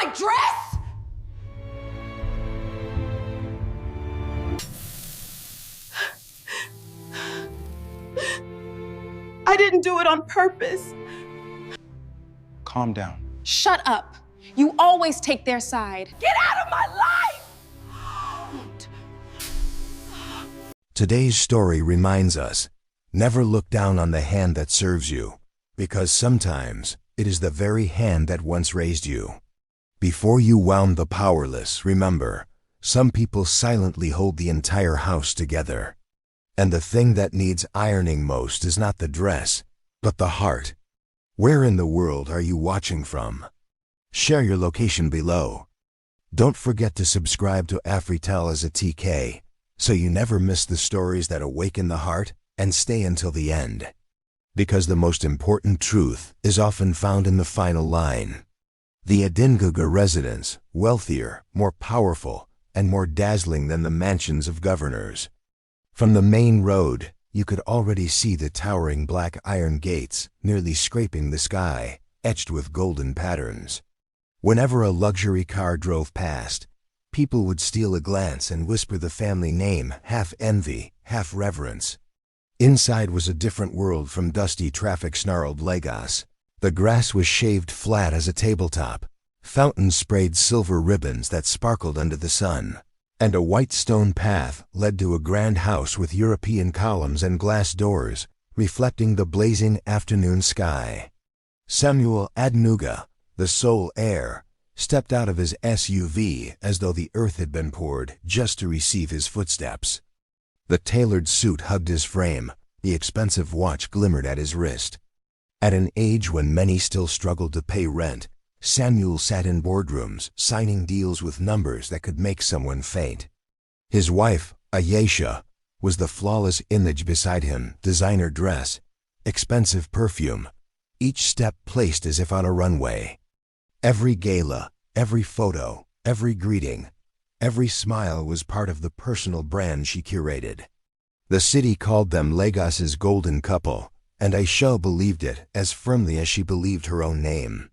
my dress? I didn't do it on purpose. Calm down. Shut up. You always take their side. Get out of my life! Today's story reminds us, never look down on the hand that serves you, because sometimes it is the very hand that once raised you. Before you wound the powerless, remember, some people silently hold the entire house together. And the thing that needs ironing most is not the dress, but the heart. Where in the world are you watching from? Share your location below. Don't forget to subscribe to Afritel as a TK, so you never miss the stories that awaken the heart, and stay until the end. Because the most important truth is often found in the final line. The Adinguga residence, wealthier, more powerful, and more dazzling than the mansions of governors. From the main road, you could already see the towering black iron gates, nearly scraping the sky, etched with golden patterns. Whenever a luxury car drove past, people would steal a glance and whisper the family name, half envy, half reverence. Inside was a different world from dusty traffic-snarled Lagos. The grass was shaved flat as a tabletop. Fountains sprayed silver ribbons that sparkled under the sun. And a white stone path led to a grand house with European columns and glass doors, reflecting the blazing afternoon sky. Samuel Adnuga, the sole heir, stepped out of his SUV as though the earth had been poured just to receive his footsteps. The tailored suit hugged his frame, the expensive watch glimmered at his wrist. At an age when many still struggled to pay rent, Samuel sat in boardrooms, signing deals with numbers that could make someone faint. His wife, Aisha, was the flawless image beside him, designer dress, expensive perfume, each step placed as if on a runway. Every gala, every photo, every greeting, every smile was part of the personal brand she curated. The city called them Lagos's golden couple, and Aisha believed it as firmly as she believed her own name.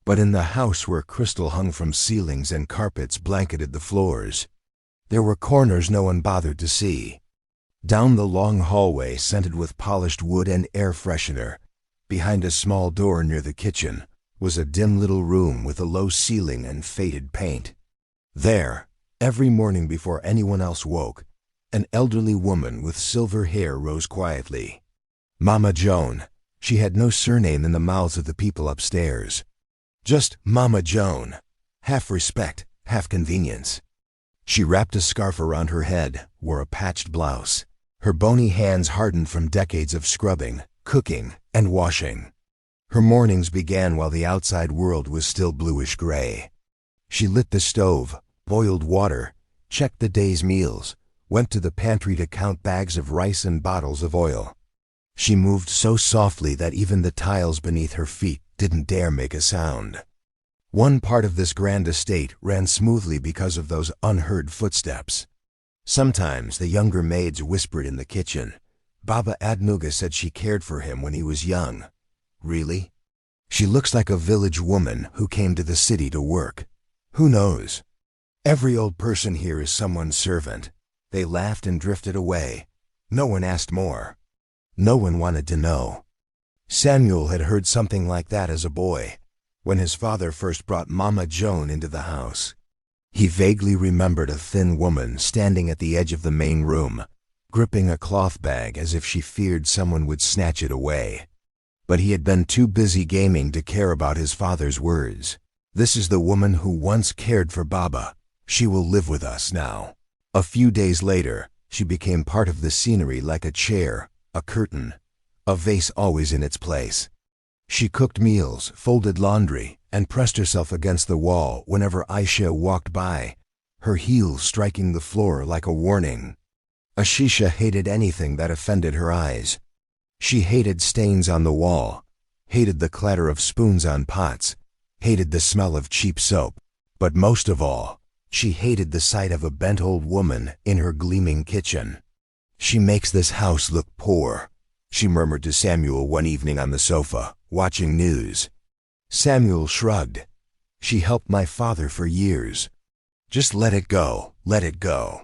But in the house where crystal hung from ceilings and carpets blanketed the floors, there were corners no one bothered to see. Down the long hallway scented with polished wood and air freshener, behind a small door near the kitchen, was a dim little room with a low ceiling and faded paint. There, every morning before anyone else woke, an elderly woman with silver hair rose quietly. Mama Joan. She had no surname in the mouths of the people upstairs. Just Mama Joan, half respect, half convenience. She wrapped a scarf around her head, wore a patched blouse. Her bony hands hardened from decades of scrubbing, cooking, and washing. Her mornings began while the outside world was still bluish gray. She lit the stove, boiled water, checked the day's meals, went to the pantry to count bags of rice and bottles of oil. She moved so softly that even the tiles beneath her feet didn't dare make a sound. One part of this grand estate ran smoothly because of those unheard footsteps. Sometimes the younger maids whispered in the kitchen. Baba Adnuga said she cared for him when he was young. Really? She looks like a village woman who came to the city to work. Who knows? Every old person here is someone's servant. They laughed and drifted away. No one asked more. No one wanted to know. Samuel had heard something like that as a boy, when his father first brought Mama Joan into the house. He vaguely remembered a thin woman standing at the edge of the main room, gripping a cloth bag as if she feared someone would snatch it away. But he had been too busy gaming to care about his father's words. This is the woman who once cared for Baba. She will live with us now. A few days later, she became part of the scenery like a chair, a curtain, a vase always in its place. She cooked meals, folded laundry, and pressed herself against the wall whenever Aisha walked by, her heels striking the floor like a warning. Aisha hated anything that offended her eyes. She hated stains on the wall, hated the clatter of spoons on pots, hated the smell of cheap soap, but most of all, she hated the sight of a bent old woman in her gleaming kitchen. "She makes this house look poor," she murmured to Samuel one evening on the sofa, watching news. Samuel shrugged. She helped my father for years. Just let it go, let it go.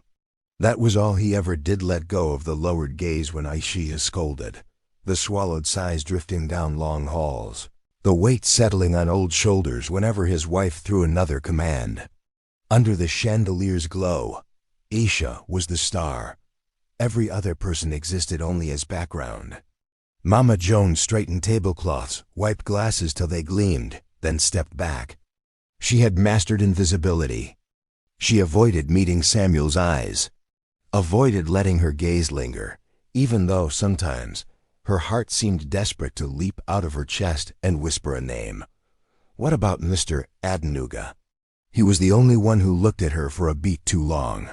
That was all he ever did, let go of the lowered gaze when Aisha scolded, the swallowed sighs drifting down long halls, the weight settling on old shoulders whenever his wife threw another command. Under the chandelier's glow, Aisha was the star. Every other person existed only as background. Mama Joan straightened tablecloths, wiped glasses till they gleamed, then stepped back. She had mastered invisibility. She avoided meeting Samuel's eyes, avoided letting her gaze linger, even though sometimes her heart seemed desperate to leap out of her chest and whisper a name. What about Mr. Adenuga? He was the only one who looked at her for a beat too long.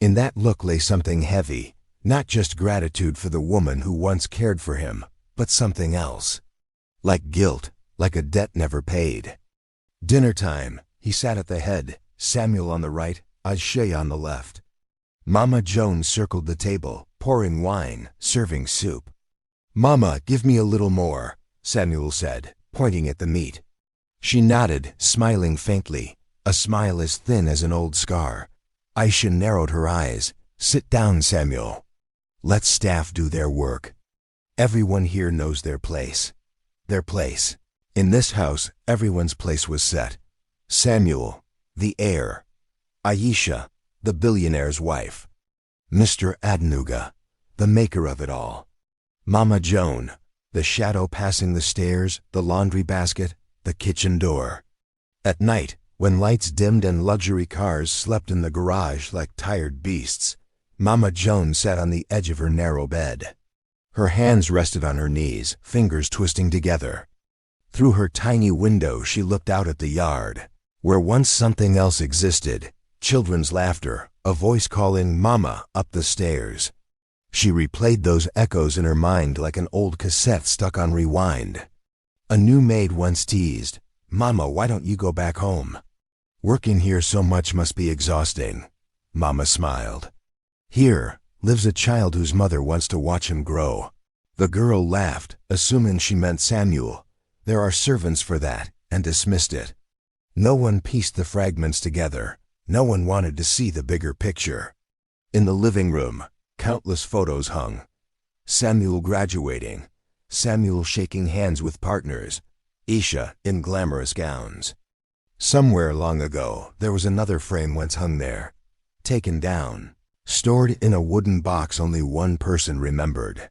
In that look lay something heavy, not just gratitude for the woman who once cared for him, but something else. Like guilt, like a debt never paid. Dinner time, he sat at the head, Samuel on the right, Aisha on the left. Mama Joan circled the table, pouring wine, serving soup. "Mama, give me a little more," Samuel said, pointing at the meat. She nodded, smiling faintly, a smile as thin as an old scar. Aisha narrowed her eyes. "Sit down, Samuel. Let staff do their work. Everyone here knows their place. Their place. In this house, everyone's place was set. Samuel, the heir. Aisha, the billionaire's wife. Mr. Adenuga, the maker of it all. Mama Joan, the shadow passing the stairs, the laundry basket, the kitchen door. At night, when lights dimmed and luxury cars slept in the garage like tired beasts, Mama Joan sat on the edge of her narrow bed. Her hands rested on her knees, fingers twisting together. Through her tiny window she looked out at the yard, where once something else existed, children's laughter, a voice calling "Mama" up the stairs. She replayed those echoes in her mind like an old cassette stuck on rewind. A new maid once teased, "Mama, why don't you go back home? Working here so much must be exhausting." Mama smiled. "Here lives a child whose mother wants to watch him grow." The girl laughed, assuming she meant Samuel. "There are servants for that," and dismissed it. No one pieced the fragments together. No one wanted to see the bigger picture. In the living room, countless photos hung. Samuel graduating, Samuel shaking hands with partners, Aisha in glamorous gowns. Somewhere long ago, there was another frame once hung there, taken down, stored in a wooden box only one person remembered.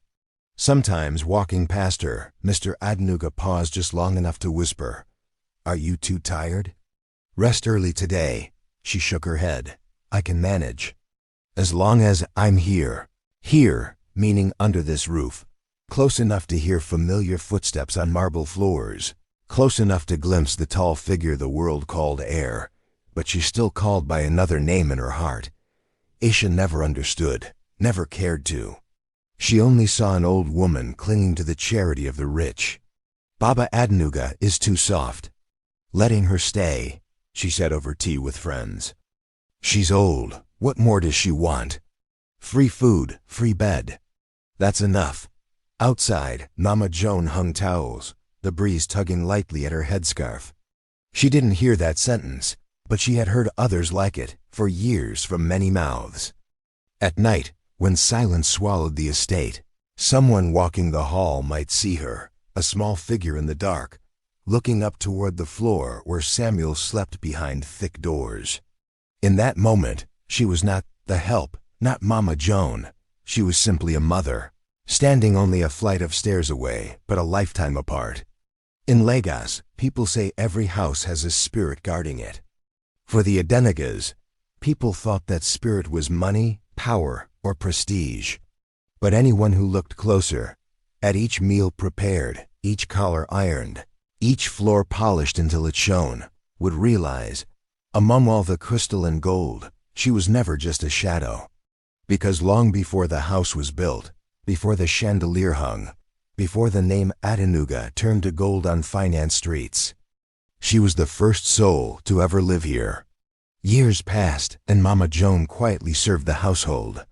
Sometimes, walking past her, Mr. Adenuga paused just long enough to whisper, "Are you too tired? Rest early today." She shook her head. "I can manage. As long as I'm here." Here, meaning under this roof. Close enough to hear familiar footsteps on marble floors. Close enough to glimpse the tall figure the world called heir. But she still called by another name in her heart. Aisha never understood, never cared to. She only saw an old woman clinging to the charity of the rich. "Baba Adenuga is too soft. Letting her stay," she said over tea with friends. "She's old. What more does she want? Free food, free bed. That's enough." Outside, Mama Joan hung towels, the breeze tugging lightly at her headscarf. She didn't hear that sentence, but she had heard others like it for years from many mouths. At night, when silence swallowed the estate, someone walking the hall might see her, a small figure in the dark, looking up toward the floor where Samuel slept behind thick doors. In that moment, she was not the help, not Mama Joan. She was simply a mother, standing only a flight of stairs away, but a lifetime apart. In Lagos, people say every house has a spirit guarding it. For the Adenugas, people thought that spirit was money, power, or prestige. But anyone who looked closer, at each meal prepared, each collar ironed, each floor polished until it shone, would realize, among all the crystal and gold, she was never just a shadow. Because long before the house was built, before the chandelier hung, before the name Adenuga turned to gold on finance streets, she was the first soul to ever live here. Years passed, and Mama Joan quietly served the household.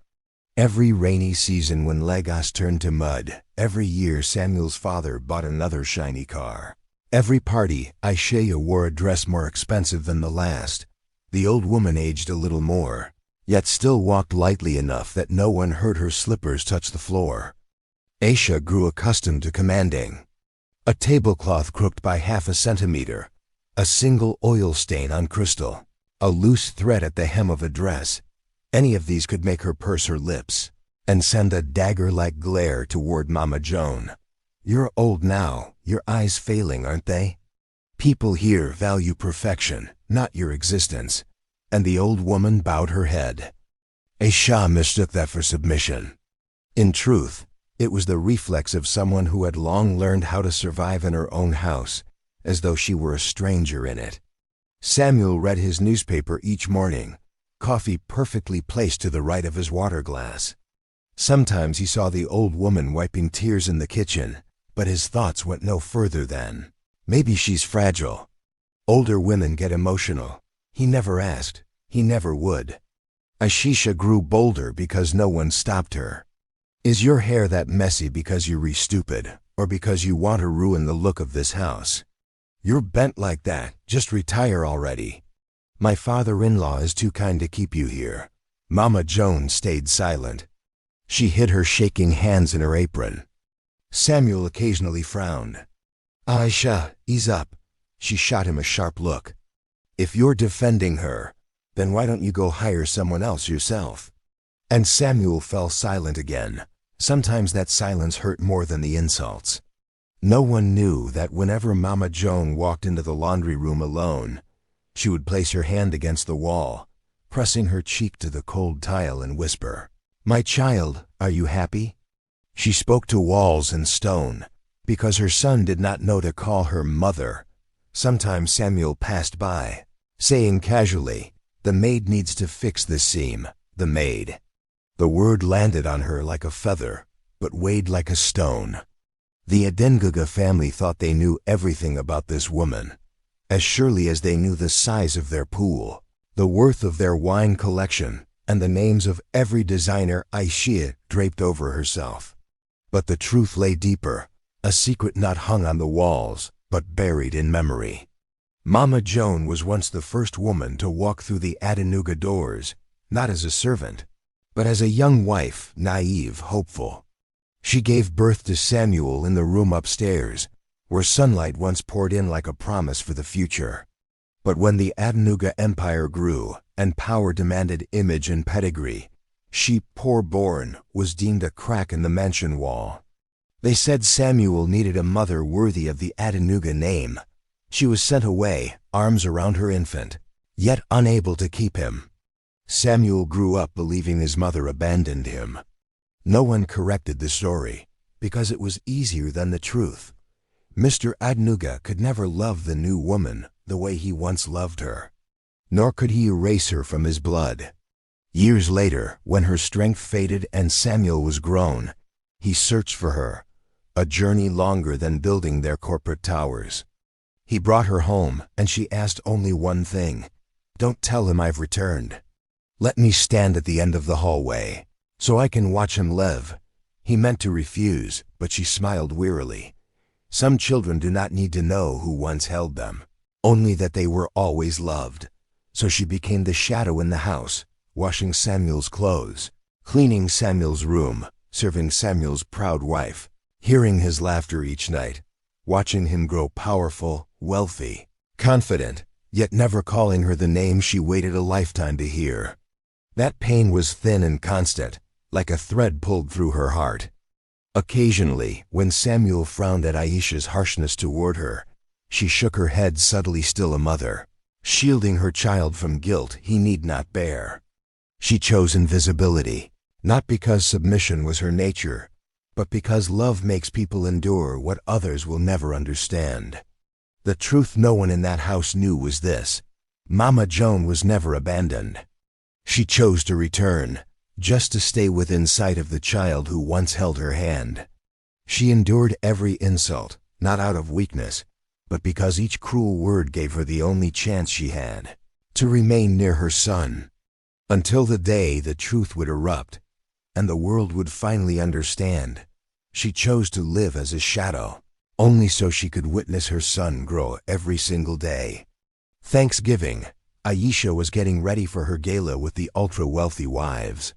Every rainy season when Lagos turned to mud, every year Samuel's father bought another shiny car. every party, Aisha wore a dress more expensive than the last. The old woman aged a little more, yet still walked lightly enough that no one heard her slippers touch the floor. Aisha grew accustomed to commanding. A tablecloth crooked by half a centimeter, a single oil stain on crystal, a loose thread at the hem of a dress. Any of these could make her purse her lips and send a dagger-like glare toward Mama Joan. You're old now, your eyes failing, aren't they? People here value perfection, not your existence. And the old woman bowed her head. Aisha mistook that for submission. In truth, it was the reflex of someone who had long learned how to survive in her own house, as though she were a stranger in it. Samuel read his newspaper each morning, coffee perfectly placed to the right of his water glass. Sometimes he saw the old woman wiping tears in the kitchen, but his thoughts went no further than, maybe she's fragile. Older women get emotional. He never asked. He never would. Aisha grew bolder because no one stopped her. Is your hair that messy because you're stupid, or because you want to ruin the look of this house? You're bent like that, just retire already. My father-in-law is too kind to keep you here. Mama Joan stayed silent. She hid her shaking hands in her apron. Samuel occasionally frowned. Aisha, ease up. She shot him a sharp look. If you're defending her, then why don't you go hire someone else yourself? And Samuel fell silent again. Sometimes that silence hurt more than the insults. No one knew that whenever Mama Joan walked into the laundry room alone, she would place her hand against the wall, pressing her cheek to the cold tile and whisper, "My child, are you happy?" She spoke to walls and stone, because her son did not know to call her mother. Sometimes Samuel passed by, saying casually, "The maid needs to fix this seam, the maid." The word landed on her like a feather, but weighed like a stone. The Adenguga family thought they knew everything about this woman, as surely as they knew the size of their pool, the worth of their wine collection, and the names of every designer Aisha draped over herself. But the truth lay deeper, a secret not hung on the walls, but buried in memory. Mama Joan was once the first woman to walk through the Adenuga doors, not as a servant, but as a young wife, naive, hopeful. She gave birth to Samuel in the room upstairs, where sunlight once poured in like a promise for the future. But when the Adenuga Empire grew, and power demanded image and pedigree, she, poor born, was deemed a crack in the mansion wall. They said Samuel needed a mother worthy of the Adenuga name. She was sent away, arms around her infant, yet unable to keep him. Samuel grew up believing his mother abandoned him. No one corrected the story, because it was easier than the truth. Mr. Adenuga could never love the new woman the way he once loved her, nor could he erase her from his blood. Years later, when her strength faded and Samuel was grown, he searched for her, a journey longer than building their corporate towers. He brought her home, and she asked only one thing: "Don't tell him I've returned. Let me stand at the end of the hallway, so I can watch him live." He meant to refuse, but she smiled wearily. Some children do not need to know who once held them, only that they were always loved. So she became the shadow in the house, washing Samuel's clothes, cleaning Samuel's room, serving Samuel's proud wife, hearing his laughter each night, watching him grow powerful, wealthy, confident, yet never calling her the name she waited a lifetime to hear. That pain was thin and constant, like a thread pulled through her heart. Occasionally, when Samuel frowned at Aisha's harshness toward her, she shook her head, subtly still a mother, shielding her child from guilt he need not bear. She chose invisibility, not because submission was her nature, but because love makes people endure what others will never understand. The truth no one in that house knew was this: Mama Joan was never abandoned. She chose to return, just to stay within sight of the child who once held her hand. She endured every insult, not out of weakness, but because each cruel word gave her the only chance she had, to remain near her son. Until the day the truth would erupt, and the world would finally understand, she chose to live as a shadow, only so she could witness her son grow every single day. Thanksgiving, Aisha was getting ready for her gala with the ultra-wealthy wives.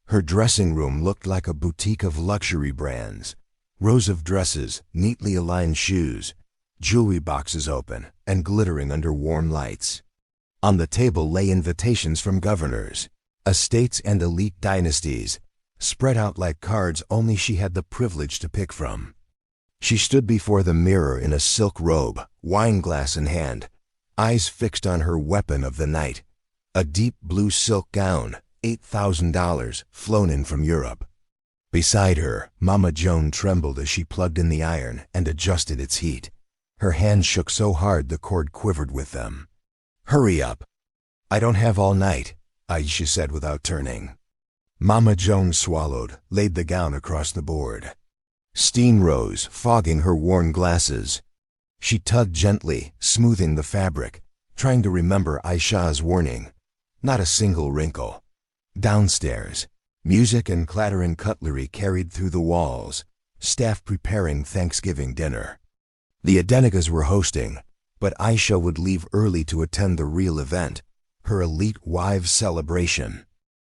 Her dressing room looked like a boutique of luxury brands. Rows of dresses, neatly aligned shoes, jewelry boxes open and glittering under warm lights. On the table lay invitations from governors, estates and elite dynasties, spread out like cards only she had the privilege to pick from. She stood before the mirror in a silk robe, wine glass in hand, eyes fixed on her weapon of the night, a deep blue silk gown, $8,000, flown in from Europe. Beside her, Mama Joan trembled as she plugged in the iron and adjusted its heat. Her hands shook so hard the cord quivered with them. "Hurry up." "I don't have all night," Aisha said without turning. Mama Joan swallowed, laid the gown across the board. Steam rose, fogging her worn glasses. She tugged gently, smoothing the fabric, trying to remember Aisha's warning. Not a single wrinkle. Downstairs, music and clattering cutlery carried through the walls, staff preparing Thanksgiving dinner. The Adenigas were hosting, but Aisha would leave early to attend the real event, her elite wives' celebration.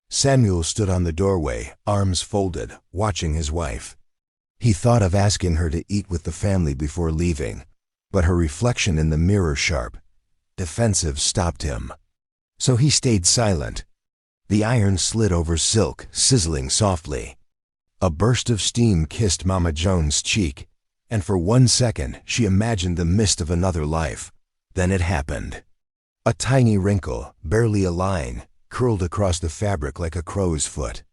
Samuel stood on the doorway, arms folded, watching his wife. He thought of asking her to eat with the family before leaving, but her reflection in the mirror, sharp, defensive, stopped him. So he stayed silent. The iron slid over silk, sizzling softly. A burst of steam kissed Mama Joan's cheek, and for 1 second she imagined the mist of another life. Then it happened. A tiny wrinkle, barely a line, curled across the fabric like a crow's foot.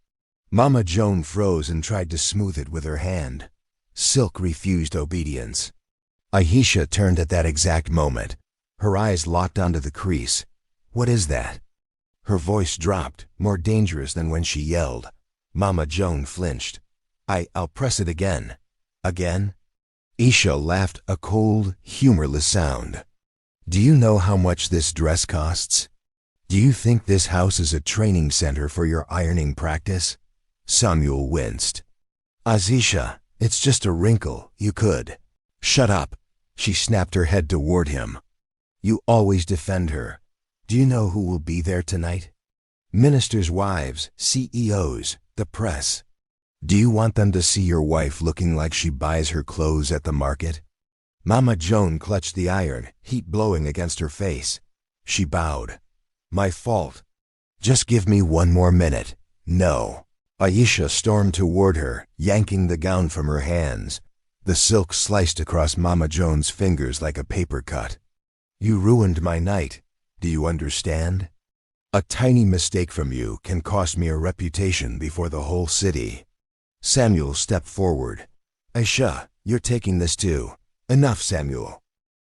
Mama Joan froze and tried to smooth it with her hand. Silk refused obedience. Aisha turned at that exact moment. Her eyes locked onto the crease. "What is that?" Her voice dropped, more dangerous than when she yelled. Mama Joan flinched. I'll press it again." "Again?" Aisha laughed, a cold, humorless sound. "Do you know how much this dress costs? Do you think this house is a training center for your ironing practice?" Samuel winced. "Aisha, it's just a wrinkle, you could." "Shut up." She snapped her head toward him. "You always defend her. Do you know who will be there tonight? Ministers' wives, CEOs, the press. Do you want them to see your wife looking like she buys her clothes at the market?" Mama Joan clutched the iron, heat blowing against her face. She bowed. "My fault. Just give me 1 more minute." "No." Aisha stormed toward her, yanking the gown from her hands. The silk sliced across Mama Joan's fingers like a paper cut. "You ruined my night. Do you understand? A tiny mistake from you can cost me a reputation before the whole city." Samuel stepped forward. "Aisha, you're taking this too. Enough, Samuel."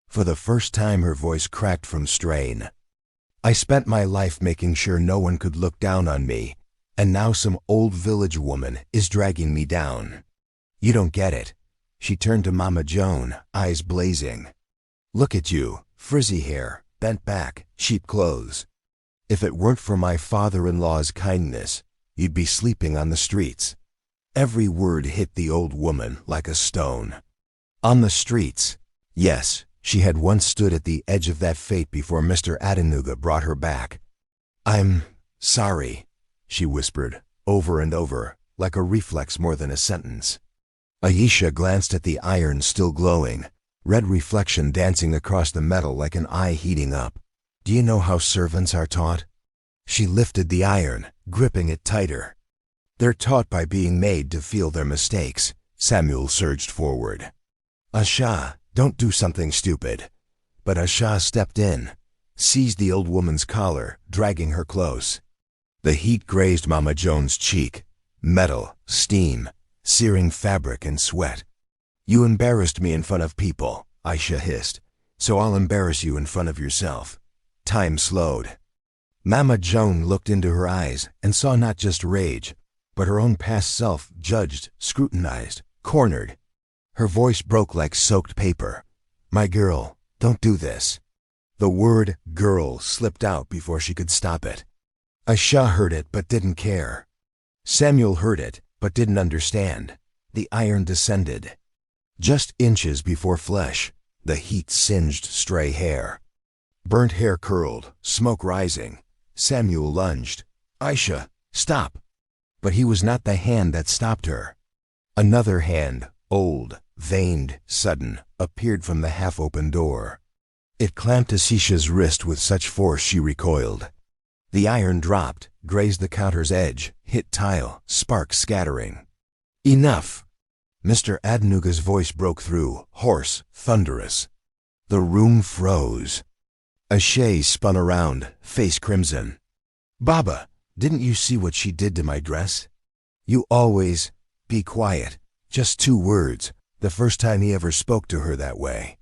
For the first time her voice cracked from strain. "I spent my life making sure no one could look down on me, and now some old village woman is dragging me down. You don't get it." She turned to Mama Joan, eyes blazing. "Look at you, frizzy hair, bent back, cheap clothes. If it weren't for my father-in-law's kindness, you'd be sleeping on the streets." Every word hit the old woman like a stone. On the streets. Yes, she had once stood at the edge of that fate before Mr. Adenuga brought her back. "I'm sorry," she whispered, over and over, like a reflex more than a sentence. Aisha glanced at the iron still glowing, red reflection dancing across the metal like an eye heating up. "Do you know how servants are taught?" She lifted the iron, gripping it tighter. "They're taught by being made to feel their mistakes." Samuel surged forward. "Aisha, don't do something stupid." But Aisha stepped in, seized the old woman's collar, dragging her close. The heat grazed Mama Joan's cheek. Metal, steam, searing fabric and sweat. "You embarrassed me in front of people," Aisha hissed, "so I'll embarrass you in front of yourself." Time slowed. Mama Joan looked into her eyes and saw not just rage, but her own past self, judged, scrutinized, cornered. Her voice broke like soaked paper. "My girl, don't do this." The word "girl" slipped out before she could stop it. Aisha heard it but didn't care. Samuel heard it but didn't understand. The iron descended. Just inches before flesh, the heat singed stray hair. Burnt hair curled, smoke rising. Samuel lunged. "Aisha, stop!" But he was not the hand that stopped her. Another hand, old, veined, sudden, appeared from the half-open door. It clamped Aisha's wrist with such force she recoiled. The iron dropped, grazed the counter's edge, hit tile, sparks scattering. "Enough!" Mr. Adenuga's voice broke through, hoarse, thunderous. The room froze. Aisha spun around, face crimson. "Baba, didn't you see what she did to my dress?" "You always—" "Be quiet." Just 2 words, the first time he ever spoke to her that way.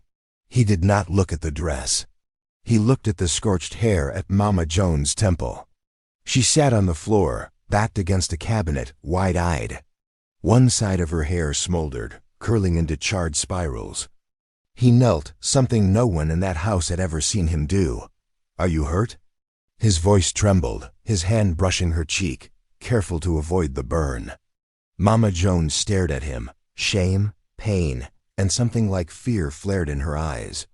He did not look at the dress. He looked at the scorched hair at Mama Joan's temple. She sat on the floor, backed against a cabinet, wide-eyed. One side of her hair smoldered, curling into charred spirals. He knelt, something no one in that house had ever seen him do. "Are you hurt?" His voice trembled, his hand brushing her cheek, careful to avoid the burn. Mama Joan stared at him. Shame, pain, and something like fear flared in her eyes.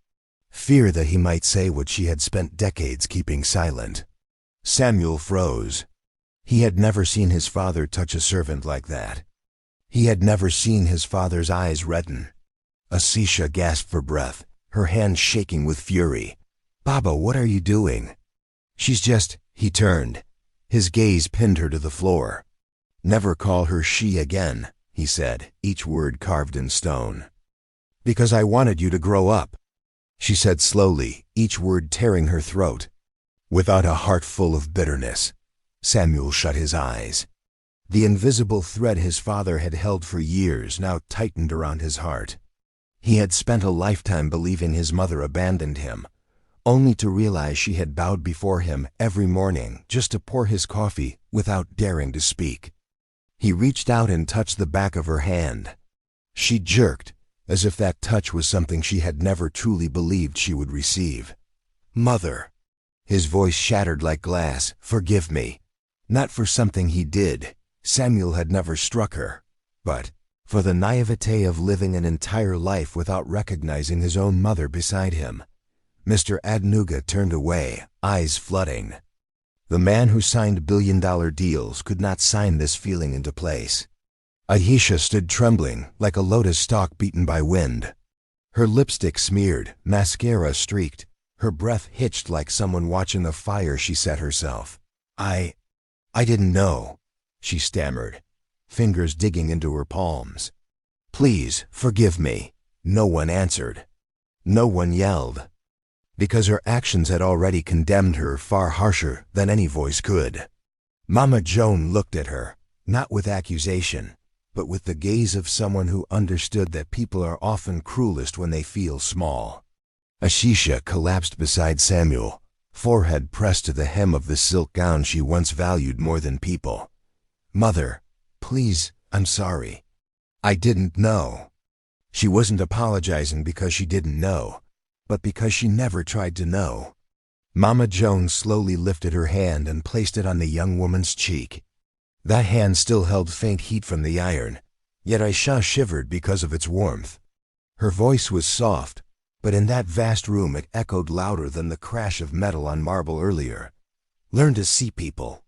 Fear that he might say what she had spent decades keeping silent. Samuel froze. He had never seen his father touch a servant like that. He had never seen his father's eyes redden. Aisha gasped for breath, her hands shaking with fury. "Baba, what are you doing?" "She's just—" He turned. His gaze pinned her to the floor. "Never call her she again," he said, each word carved in stone. "Because I wanted you to grow up," she said slowly, each word tearing her throat. Without a heart full of bitterness, Samuel shut his eyes. The invisible thread his father had held for years now tightened around his heart. He had spent a lifetime believing his mother abandoned him, only to realize she had bowed before him every morning just to pour his coffee without daring to speak. He reached out and touched the back of her hand. She jerked, as if that touch was something she had never truly believed she would receive. "Mother." His voice shattered like glass. "Forgive me. Not for something he did. Samuel had never struck her. But for the naivete of living an entire life without recognizing his own mother beside him." Mr. Adenuga turned away, eyes flooding. The man who signed billion-dollar deals could not sign this feeling into place. Aisha stood trembling, like a lotus stalk beaten by wind. Her lipstick smeared, mascara streaked, her breath hitched like someone watching the fire she set herself. I didn't know," she stammered, fingers digging into her palms. "Please, forgive me." No one answered. No one yelled. Because her actions had already condemned her far harsher than any voice could. Mama Joan looked at her, not with accusation, but with the gaze of someone who understood that people are often cruelest when they feel small. Aisha collapsed beside Samuel, forehead pressed to the hem of the silk gown she once valued more than people. "Mother, please, I'm sorry. I didn't know." She wasn't apologizing because she didn't know, but because she never tried to know. Mama Joan slowly lifted her hand and placed it on the young woman's cheek. That hand still held faint heat from the iron, yet Aisha shivered because of its warmth. Her voice was soft, but in that vast room it echoed louder than the crash of metal on marble earlier. "Learn to see people,"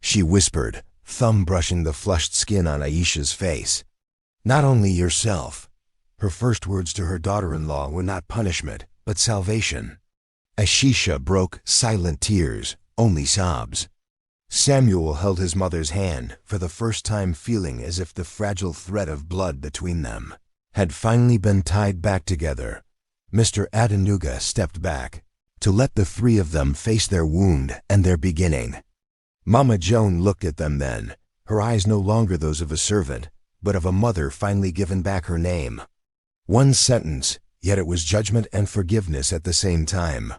she whispered, thumb brushing the flushed skin on Aisha's face. "Not only yourself." Her first words to her daughter-in-law were not punishment, but salvation. Aisha broke silent tears, only sobs. Samuel held his mother's hand, for the first time feeling as if the fragile thread of blood between them had finally been tied back together. Mr. Adenuga stepped back, to let the 3 of them face their wound and their beginning. Mama Joan looked at them then, her eyes no longer those of a servant, but of a mother finally given back her name. One sentence, yet it was judgment and forgiveness at the same time.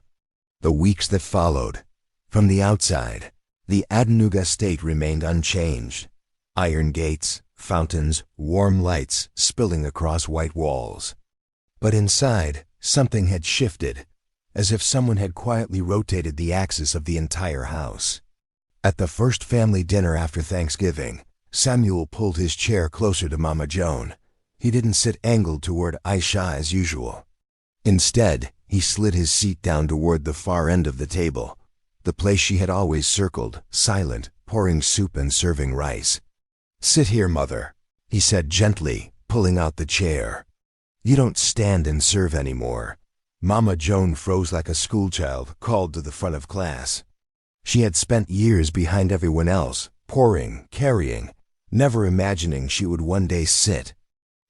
The weeks that followed. From the outside, the Adenuga estate remained unchanged. Iron gates, fountains, warm lights spilling across white walls. But inside, something had shifted, as if someone had quietly rotated the axis of the entire house. At the first family dinner after Thanksgiving, Samuel pulled his chair closer to Mama Joan. He didn't sit angled toward Aisha as usual. Instead, he slid his seat down toward the far end of the table, the place she had always circled, silent, pouring soup and serving rice. "Sit here, mother," he said gently, pulling out the chair. "You don't stand and serve anymore." Mama Joan froze like a schoolchild called to the front of class. She had spent years behind everyone else, pouring, carrying, never imagining she would one day sit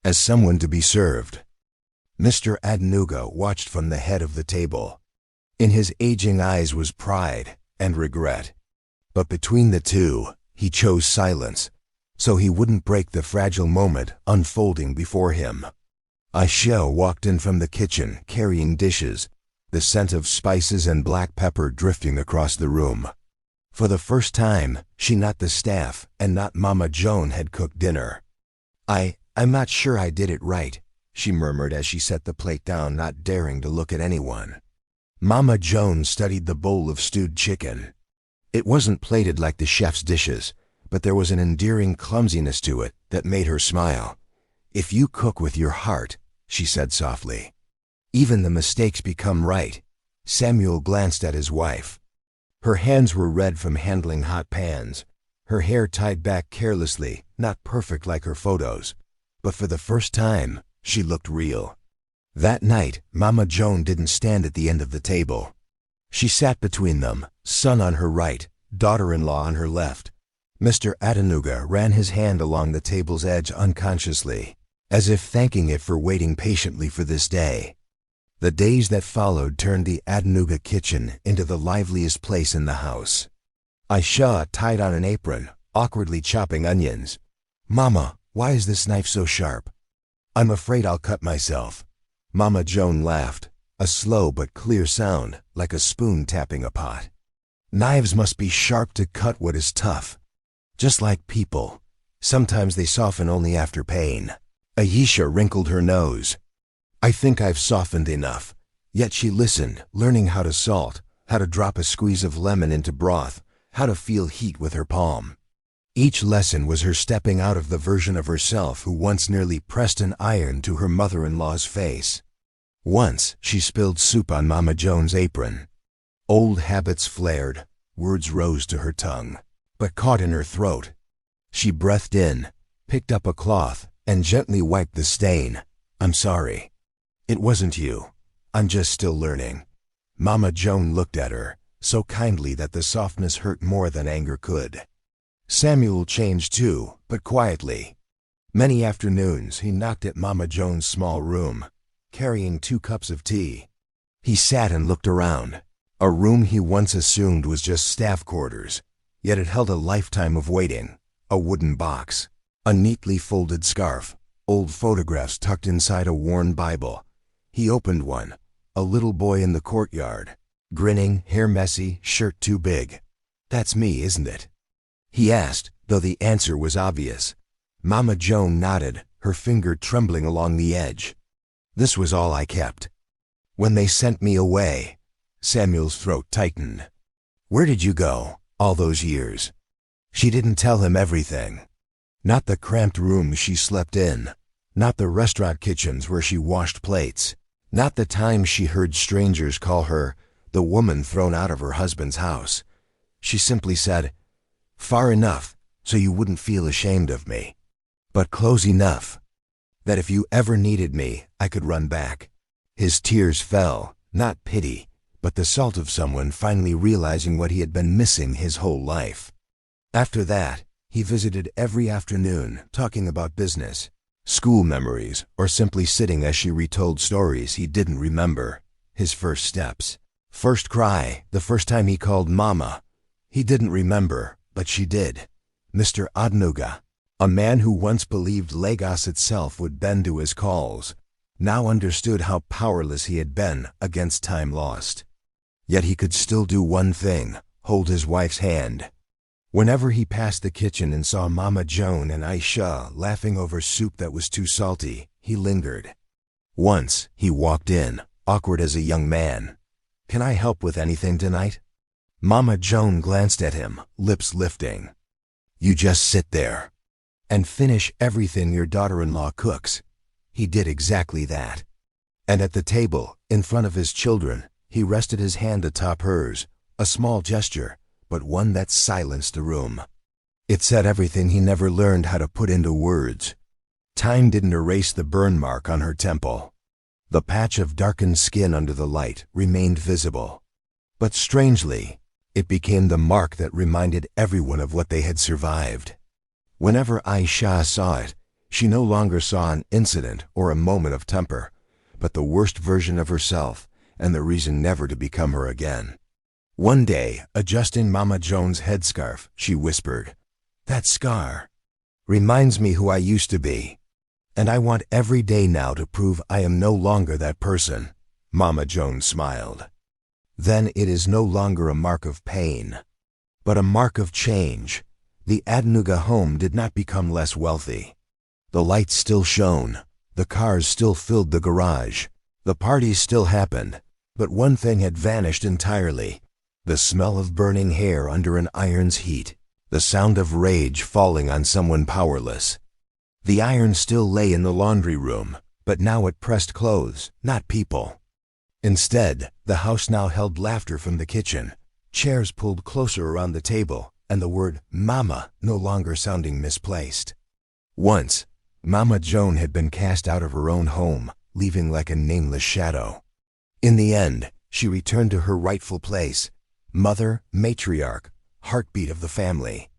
as someone to be served. Mr. Adenuga watched from the head of the table. In his aging eyes was pride and regret. But between the two, he chose silence, so he wouldn't break the fragile moment unfolding before him. Aisha walked in from the kitchen, carrying dishes, the scent of spices and black pepper drifting across the room. For the first time, she, not the staff, and not Mama Joan, had cooked dinner. I'm not sure I did it right," she murmured as she set the plate down, not daring to look at anyone. Mama Joan studied the bowl of stewed chicken. It wasn't plated like the chef's dishes, but there was an endearing clumsiness to it that made her smile. "If you cook with your heart," she said softly, "even the mistakes become right." Samuel glanced at his wife. Her hands were red from handling hot pans, her hair tied back carelessly, not perfect like her photos, but for the first time, she looked real. That night, Mama Joan didn't stand at the end of the table. She sat between them, son on her right, daughter-in-law on her left. Mr. Adenuga ran his hand along the table's edge unconsciously, as if thanking it for waiting patiently for this day. The days that followed turned the Adenuga kitchen into the liveliest place in the house. Aisha tied on an apron, awkwardly chopping onions. "Mama, why is this knife so sharp?" "I'm afraid I'll cut myself." Mama Joan laughed, a slow but clear sound, like a spoon tapping a pot. "Knives must be sharp to cut what is tough. Just like people. Sometimes they soften only after pain." Aisha wrinkled her nose. "I think I've softened enough." Yet she listened, learning how to salt, how to drop a squeeze of lemon into broth, how to feel heat with her palm. Each lesson was her stepping out of the version of herself who once nearly pressed an iron to her mother-in-law's face. Once, she spilled soup on Mama Joan's apron. Old habits flared, words rose to her tongue, but caught in her throat. She breathed in, picked up a cloth, and gently wiped the stain. "I'm sorry. It wasn't you. I'm just still learning." Mama Joan looked at her, so kindly that the softness hurt more than anger could. Samuel changed too, but quietly. Many afternoons he knocked at Mama Joan's small room, carrying 2 cups of tea. He sat and looked around. A room he once assumed was just staff quarters, yet it held a lifetime of waiting. A wooden box, a neatly folded scarf, old photographs tucked inside a worn Bible. He opened one, a little boy in the courtyard, grinning, hair messy, shirt too big. "That's me, isn't it?" he asked, though the answer was obvious. Mama Joan nodded, her finger trembling along the edge. "This was all I kept. When they sent me away." Samuel's throat tightened. "Where did you go, all those years?" She didn't tell him everything. Not the cramped rooms she slept in, not the restaurant kitchens where she washed plates, not the times she heard strangers call her the woman thrown out of her husband's house. She simply said, "Far enough so you wouldn't feel ashamed of me, but close enough that if you ever needed me, I could run back." His tears fell, not pity, but the salt of someone finally realizing what he had been missing his whole life. After that, he visited every afternoon, talking about business, school memories, or simply sitting as she retold stories he didn't remember. His first steps, first cry, the first time he called Mama. He didn't remember, but she did. Mr. Adenuga, a man who once believed Lagos itself would bend to his calls, now understood how powerless he had been against time lost. Yet he could still do one thing, hold his wife's hand. Whenever he passed the kitchen and saw Mama Joan and Aisha laughing over soup that was too salty, he lingered. Once, he walked in, awkward as a young man. "Can I help with anything tonight?" Mama Joan glanced at him, lips lifting. "You just sit there and finish everything your daughter-in-law cooks," he did exactly that. And at the table, in front of his children, he rested his hand atop hers, a small gesture, but one that silenced the room. It said everything he never learned how to put into words. Time didn't erase the burn mark on her temple. The patch of darkened skin under the light remained visible. But strangely, it became the mark that reminded everyone of what they had survived. Whenever Aisha saw it, she no longer saw an incident or a moment of temper, but the worst version of herself and the reason never to become her again. One day, adjusting Mama Joan's headscarf, she whispered, "That scar reminds me who I used to be, and I want every day now to prove I am no longer that person." Mama Joan smiled. Then it is no longer a mark of pain, but a mark of change. The Adnuga home did not become less wealthy. The lights still shone, the cars still filled the garage, the parties still happened, but one thing had vanished entirely: the smell of burning hair under an iron's heat, the sound of rage falling on someone powerless. The iron still lay in the laundry room, but now it pressed clothes, not people. Instead, the house now held laughter from the kitchen, chairs pulled closer around the table, and the word "Mama" no longer sounding misplaced. Once, Mama Joan had been cast out of her own home, leaving like a nameless shadow. In the end, she returned to her rightful place: mother, matriarch, heartbeat of the family.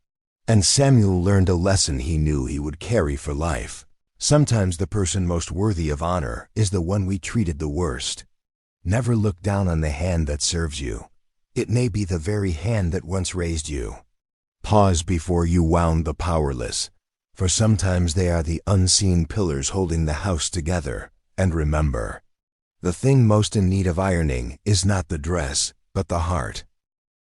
And Samuel learned a lesson he knew he would carry for life. Sometimes the person most worthy of honor is the one we treated the worst. Never look down on the hand that serves you. It may be the very hand that once raised you. Pause before you wound the powerless, for sometimes they are the unseen pillars holding the house together. And remember, the thing most in need of ironing is not the dress, but the heart.